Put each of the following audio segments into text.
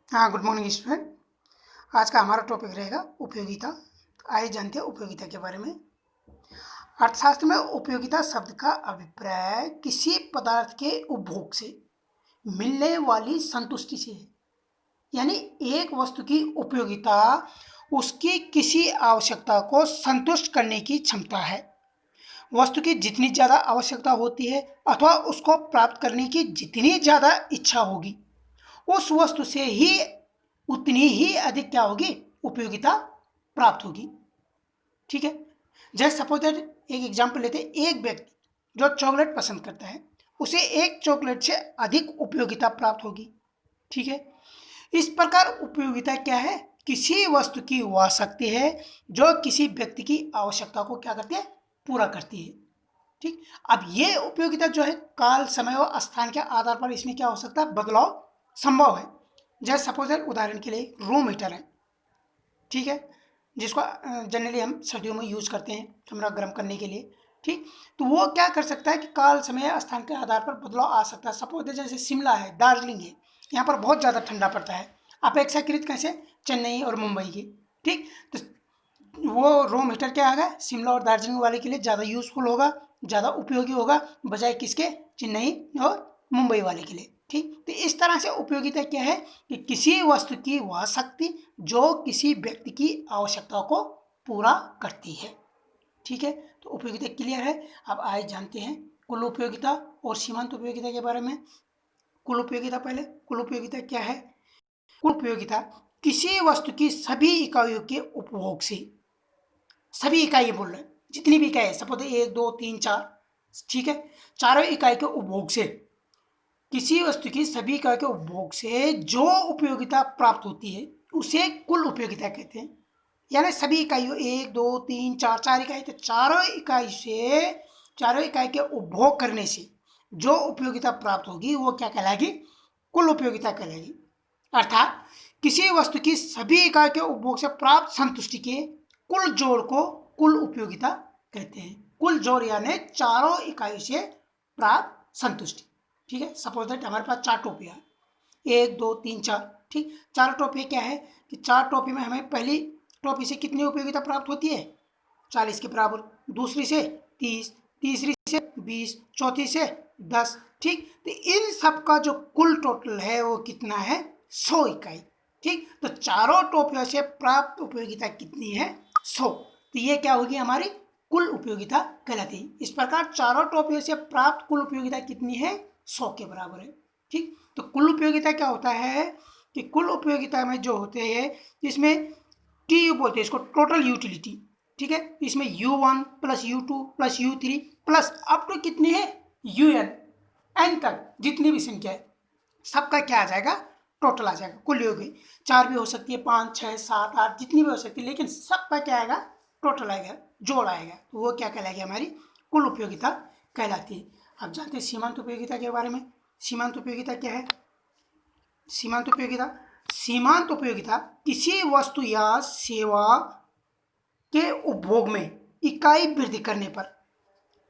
हाँ, good morning student. आज का हमारा टॉपिक रहेगा उपयोगिता। आइए जानते हैं उपयोगिता के बारे में। अर्थशास्त्र में उपयोगिता शब्द का अभिप्राय किसी पदार्थ के उपभोग से मिलने वाली संतुष्टि से है। यानी एक वस्तु की उपयोगिता उसकी किसी आवश्यकता को संतुष्ट करने की क्षमता है। वस्तु की जितनी ज़्यादा आवश्यकता होती है अथवा उसको प्राप्त करने की जितनी ज़्यादा इच्छा होगी, उस वस्तु से ही उतनी ही अधिक क्या होगी, उपयोगिता प्राप्त होगी। ठीक है। जैसे सपोज दैट एक एग्जांपल लेते हैं, एक व्यक्ति जो चॉकलेट पसंद करता है उसे एक चॉकलेट से अधिक उपयोगिता प्राप्त होगी। ठीक है। इस प्रकार उपयोगिता क्या है, किसी वस्तु की वह शक्ति है जो किसी व्यक्ति की आवश्यकता को क्या करती है, पूरा करती है। ठीक। अब ये उपयोगिता जो है काल, समय और स्थान के आधार पर इसमें क्या हो सकता है, बदलाव संभव है। जैसे सपोज है, उदाहरण के लिए रूम हीटर है। ठीक है, जिसको जनरली हम सर्दियों में यूज करते हैं कमरा गर्म करने के लिए। ठीक, तो वो क्या कर सकता है कि काल, समय, स्थान के आधार पर बदलाव आ सकता है। सपोज जैसे शिमला है, दार्जिलिंग है, यहाँ पर बहुत ज़्यादा ठंडा पड़ता है अपेक्षाकृत कैसे, चेन्नई और मुंबई की। ठीक, तो वो रूम हीटर क्या होगा, शिमला और दार्जिलिंग वाले के लिए ज़्यादा यूजफुल होगा, ज़्यादा उपयोगी होगा, बजाय किसके, चेन्नई और मुंबई वाले के लिए। ठीक, तो इस तरह से उपयोगिता क्या है कि किसी वस्तु की वह शक्ति जो किसी व्यक्ति की आवश्यकता को पूरा करती है। ठीक है, तो उपयोगिता क्लियर है। अब आइए जानते हैं कुल उपयोगिता और सीमांत उपयोगिता के बारे में। कुल उपयोगिता, पहले कुल उपयोगिता क्या है। कुल उपयोगिता किसी वस्तु की सभी इकाइयों के उपभोग से, सभी इकाई बोल रहे हैं, जितनी भी इकाई है, सपोज 1 2 3 4, ठीक है, चारों इकाई के उपभोग से, किसी वस्तु की सभी इकाई के उपभोग से जो उपयोगिता प्राप्त होती है उसे कुल उपयोगिता कहते हैं। यानी सभी इकाइयों 1 2 3 4, चार इकाई, तो चारों इकाई के उपभोग करने से जो उपयोगिता प्राप्त होगी वो क्या कहलाएगी, कुल उपयोगिता कहलाएगी। अर्थात किसी वस्तु की सभी इकाई के उपभोग से प्राप्त संतुष्टि के कुल जोड़ को कुल उपयोगिता कहते हैं। कुल जोड़ यानी चारों इकाई से प्राप्त संतुष्टि। ठीक है, सपोज दैट हमारे पास 4 टोपियाँ, 1 2 3 4। ठीक, 4 टोपी क्या है कि 4 टोपी में हमें पहली टोपी से कितनी उपयोगिता प्राप्त होती है, 40 के बराबर, दूसरी से 30, तीसरी से 20, चौथी से 10। ठीक, तो इन सब का जो कुल टोटल है वो कितना है, 100 इकाई। ठीक, तो चारों टोपियों से प्राप्त उपयोगिता कितनी है, 100। तो ये क्या होगी, हमारी कुल उपयोगिता कहलाती है। इस प्रकार चारों टोपियों से प्राप्त कुल उपयोगिता कितनी है, 100 के बराबर है। ठीक, तो कुल उपयोगिता क्या होता है कि कुल उपयोगिता में जो होते हैं, इसमें TU बोलते हैं इसको, टोटल यूटिलिटी। ठीक है, इसमें U1 plus U2 plus U3 plus up to कितनी है, UN, N तक जितनी भी संख्या है सबका क्या आ जाएगा, टोटल आ जाएगा। कुल योग 4 भी हो सकती है, 5 6 7 8 जितनी भी हो सकती है, लेकिन सबका क्या आएगा, टोटल आएगा, जोड़ आएगा, तो वो क्या कहलाएगी, हमारी कुल उपयोगिता कहलाती है। अब जानते हैं सीमांत उपयोगिता के बारे में। सीमांत उपयोगिता क्या है। सीमांत उपयोगिता किसी वस्तु या सेवा के उपभोग में इकाई वृद्धि करने पर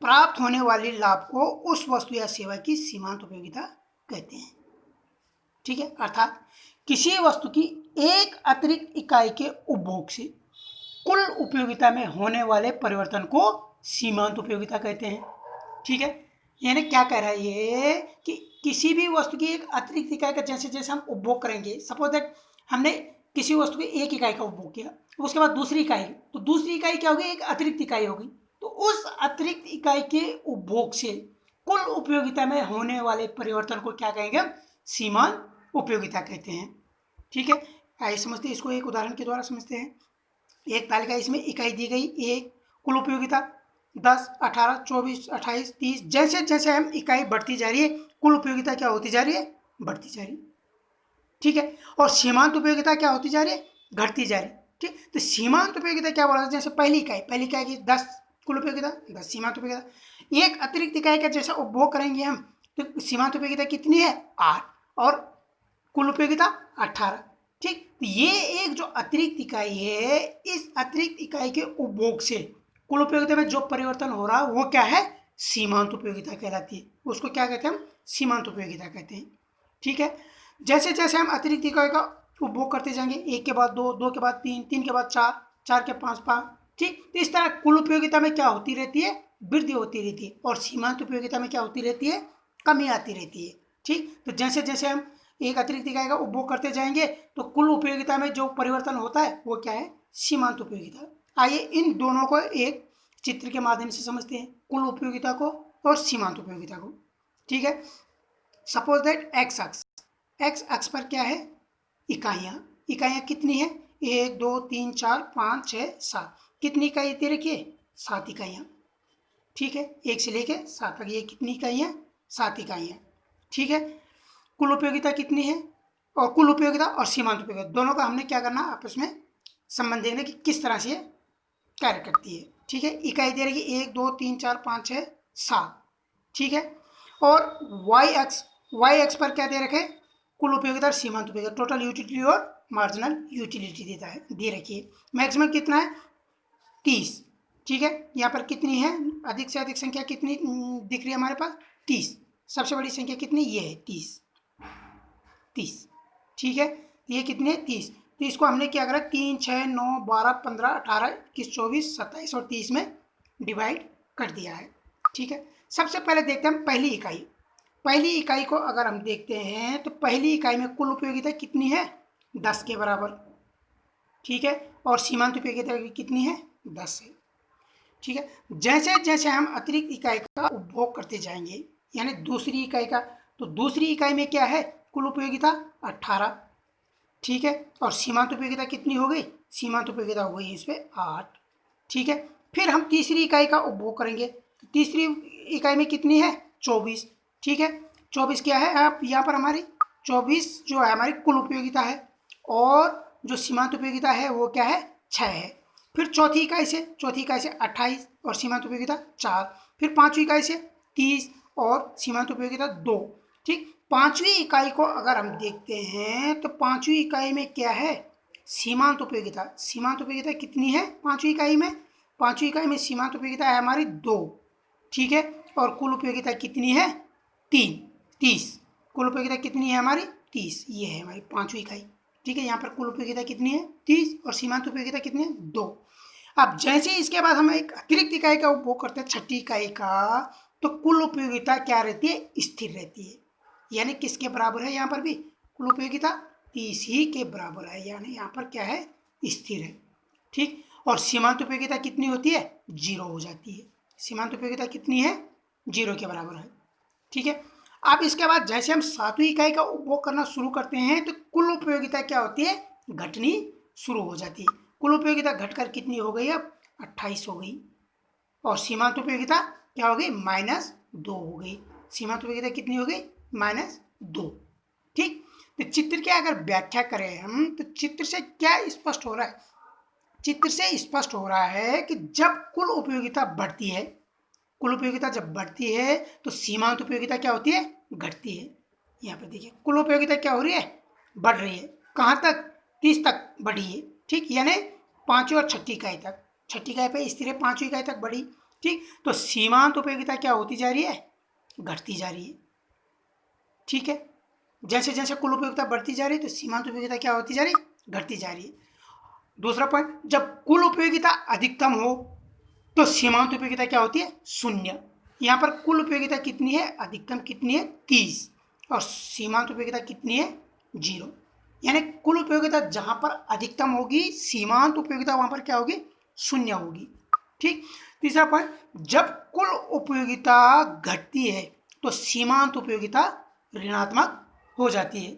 प्राप्त होने वाले लाभ को उस वस्तु या सेवा की सीमांत उपयोगिता कहते हैं। ठीक है, अर्थात किसी वस्तु की एक अतिरिक्त इकाई के उपभोग से कुल उपयोगिता में होने वाले परिवर्तन को सीमांत उपयोगिता कहते हैं। ठीक है, यानी क्या कह रहा है ये कि किसी भी वस्तु की एक अतिरिक्त इकाई का जैसे जैसे हम उपभोग करेंगे, सपोज दैट हमने किसी वस्तु की एक इकाई का उपभोग किया, उसके बाद दूसरी इकाई, तो दूसरी इकाई क्या होगी, एक अतिरिक्त इकाई होगी, तो उस अतिरिक्त इकाई के उपभोग से कुल उपयोगिता में होने वाले परिवर्तन को क्या कहेंगे, सीमांत उपयोगिता कहते हैं। ठीक है, आइए समझते हैं इसको, एक उदाहरण के द्वारा समझते हैं। एक तालिका, इसमें इकाई दी गई एक, कुल उपयोगिता 10 18 24 28 30, जैसे जैसे हम इकाई बढ़ती जा रही है कुल उपयोगिता क्या होती जा रही है, बढ़ती जा रही। ठीक है, और सीमांत उपयोगिता क्या होती जा रही है, घटती जा रही। ठीक, तो सीमांत उपयोगिता क्या बोला, जैसे पहली इकाई की 10 कुल उपयोगिता 10 सीमांत उपयोगिता, एक अतिरिक्त इकाई का जैसा उपभोग करेंगे हम तो सीमांत उपयोगिता कितनी है, 8, और कुल उपयोगिता 18। ठीक, तो ये एक जो अतिरिक्त इकाई है, इस अतिरिक्त इकाई के उपभोग से कुल उपयोगिता में जो परिवर्तन हो रहा है वो क्या है, सीमांत उपयोगिता कहलाती है। उसको क्या कहते हैं हम, सीमांत उपयोगिता कहते हैं। ठीक है, जैसे जैसे हम अतिरिक्त इकाई का उपभोग करते जाएंगे, एक के बाद दो, दो के बाद तीन, तीन के बाद चार, चार के पाँच, पाँच। ठीक, तो इस तरह कुल उपयोगिता में क्या होती रहती है, वृद्धि होती रहती है, और सीमांत उपयोगिता में क्या होती रहती है, कमी आती रहती है। ठीक, तो जैसे जैसे हम एक अतिरिक्त इकाई का उपभोग करते जाएंगे तो कुल उपयोगिता में जो परिवर्तन होता है वो क्या है, सीमांत उपयोगिता। आइए इन दोनों को एक चित्र के माध्यम से समझते हैं, कुल उपयोगिता को और सीमांत उपयोगिता को। ठीक है, सपोज दैट एक्स अक्ष पर क्या है, इकाइयाँ। इकाइयाँ कितनी है, एक दो तीन चार पाँच छः सात। कितनी इकाई दे रखी है, 7 इकाइयाँ। ठीक है, एक से लेके 7 तक ये कितनी इकाइयाँ, 7 इकाइयाँ। ठीक है, कुल उपयोगिता कितनी है, और कुल उपयोगिता और सीमांत उपयोगिता दोनों का हमने क्या करना, आपस में संबंध देखना कि किस तरह से ये कार्य करती है। ठीक है, इकाई दे रही है 1 2 3 4 5 6 7। ठीक है, और वाई एक्स पर क्या दे रखे, कुल उपयोगिता और सीमांत उपयोगिता, टोटल यूटिलिटी और मार्जिनल यूटिलिटी देता है, दे रखी है। मैक्सिमम कितना है, 30। ठीक है, यहाँ पर कितनी है, अधिक से अधिक संख्या कितनी दिख रही है हमारे पास, 30। सबसे बड़ी संख्या कितनी, ये है 30। ठीक है, ये कितनी है, 30। तो इसको हमने क्या करा, 3 6 9 12 15 18 21 24 27 और 30 में डिवाइड कर दिया है। ठीक है, सबसे पहले देखते हैं हम पहली इकाई। पहली इकाई को अगर हम देखते हैं तो पहली इकाई में कुल उपयोगिता कितनी है, 10 के बराबर। ठीक है, और सीमांत उपयोगिता कितनी है, 10 है। ठीक है, जैसे जैसे हम अतिरिक्त इकाई का उपभोग करते जाएंगे, यानी दूसरी इकाई का, तो दूसरी इकाई में क्या है, कुल उपयोगिता 18। ठीक है, और सीमांत उपयोगिता कितनी हो गई, सीमांत उपयोगिता हो गई इस पर 8। ठीक है, फिर हम तीसरी इकाई का उपभोग करेंगे, तो तीसरी इकाई में कितनी है, 24। ठीक है, 24 क्या है, आप यहाँ पर हमारी 24 जो है हमारी कुल उपयोगिता है, और जो सीमांत उपयोगिता है वो क्या है, 6 है। फिर चौथी इकाई से 28 और सीमांत उपयोगिता 4। फिर पाँचवीं इकाई से 30 और सीमांत उपयोगिता 2। ठीक, पाँचवीं इकाई को अगर हम देखते हैं तो पाँचवीं इकाई में क्या है, सीमांत उपयोगिता। सीमांत उपयोगिता कितनी है पाँचवीं इकाई में, पाँचवीं इकाई में सीमांत उपयोगिता है हमारी 2। ठीक है, और कुल उपयोगिता कितनी है, 30। कुल उपयोगिता कितनी है हमारी, 30। ये है हमारी पाँचवीं इकाई। ठीक है, यहाँ पर कुल उपयोगिता कितनी है, 30, और सीमांत उपयोगिता कितनी है, 2। अब जैसे इसके बाद हम एक अतिरिक्त इकाई का उपभोग करते हैं, छठी इकाई का, तो कुल उपयोगिता क्या रहती है, स्थिर रहती है। यानी किसके बराबर है, यहाँ पर भी कुल उपयोगिता 30 ही के बराबर है, यानी यहाँ पर क्या है, स्थिर है। ठीक, और सीमांत उपयोगिता कितनी होती है, 0 हो जाती है। सीमांत उपयोगिता कितनी है, 0 के बराबर है। ठीक है, अब इसके बाद जैसे हम 7वीं इकाई का उपभोग करना शुरू करते हैं तो कुल उपयोगिता क्या होती है, घटनी शुरू हो जाती है। कुल उपयोगिता घटकर कितनी हो गई, अब 28 हो गई, और सीमांत उपयोगिता क्या हो गई, -2 हो गई। सीमांत उपयोगिता कितनी हो गई, -2। ठीक, तो चित्र की अगर व्याख्या करें हम तो चित्र से क्या स्पष्ट हो रहा है, चित्र से स्पष्ट हो रहा है कि जब कुल उपयोगिता बढ़ती है, कुल उपयोगिता जब बढ़ती है तो सीमांत उपयोगिता क्या होती है, घटती है। यहाँ पर देखिए कुल उपयोगिता क्या हो रही है, बढ़ रही है। कहाँ तक, 30 तक बढ़ी है। ठीक, यानी पाँचवीं और छठी इकाई तक, छठी इकाई पे स्थिर है, पाँचवीं इकाई तक बढ़ी। ठीक, तो सीमांत उपयोगिता क्या होती जा रही है, घटती जा रही है। ठीक है, जैसे जैसे कुल उपयोगिता बढ़ती जा रही है तो सीमांत उपयोगिता क्या होती जा रही है, घटती जा रही है। दूसरा पॉइंट, जब कुल उपयोगिता अधिकतम हो तो सीमांत उपयोगिता क्या होती है, 0। यहाँ पर कुल उपयोगिता कितनी है, अधिकतम कितनी है, 30, और सीमांत उपयोगिता कितनी है, 0। यानी कुल उपयोगिता जहाँ पर अधिकतम होगी, सीमांत उपयोगिता वहाँ पर क्या होगी, 0 होगी। ठीक, तीसरा पॉइंट, जब कुल उपयोगिता घटती है तो सीमांत उपयोगिता ऋणात्मक हो जाती है।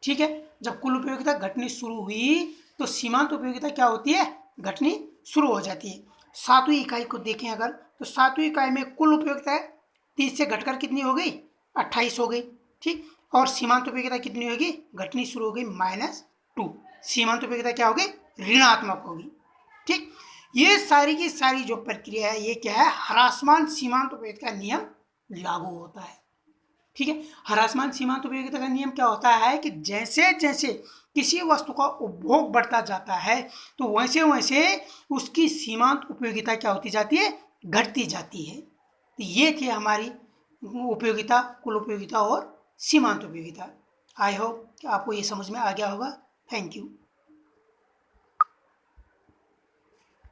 ठीक है, जब कुल उपयोगिता घटनी शुरू हुई तो सीमांत उपयोगिता क्या होती है, घटनी शुरू हो जाती है। 7वीं इकाई को देखें अगर, तो 7वीं इकाई में कुल उपयोगिता है 30 से घटकर कितनी हो गई, 28 हो गई। ठीक, और सीमांत उपयोगिता कितनी होगी, घटनी शुरू हो गई, -2। सीमांत उपयोगिता क्या होगी, ऋणात्मक होगी। ठीक, ये सारी की सारी जो प्रक्रिया है ये क्या है, ह्रासमान सीमांत उपयोगिता का नियम लागू होता है। ठीक है, ह्रासमान सीमांत उपयोगिता का नियम क्या होता है कि जैसे जैसे किसी वस्तु का उपभोग बढ़ता जाता है तो वैसे वैसे उसकी सीमांत उपयोगिता क्या होती जाती है, घटती जाती है। तो ये थी हमारी उपयोगिता, कुल उपयोगिता और सीमांत उपयोगिता। आई होप कि आपको ये समझ में आ गया होगा। Thank you.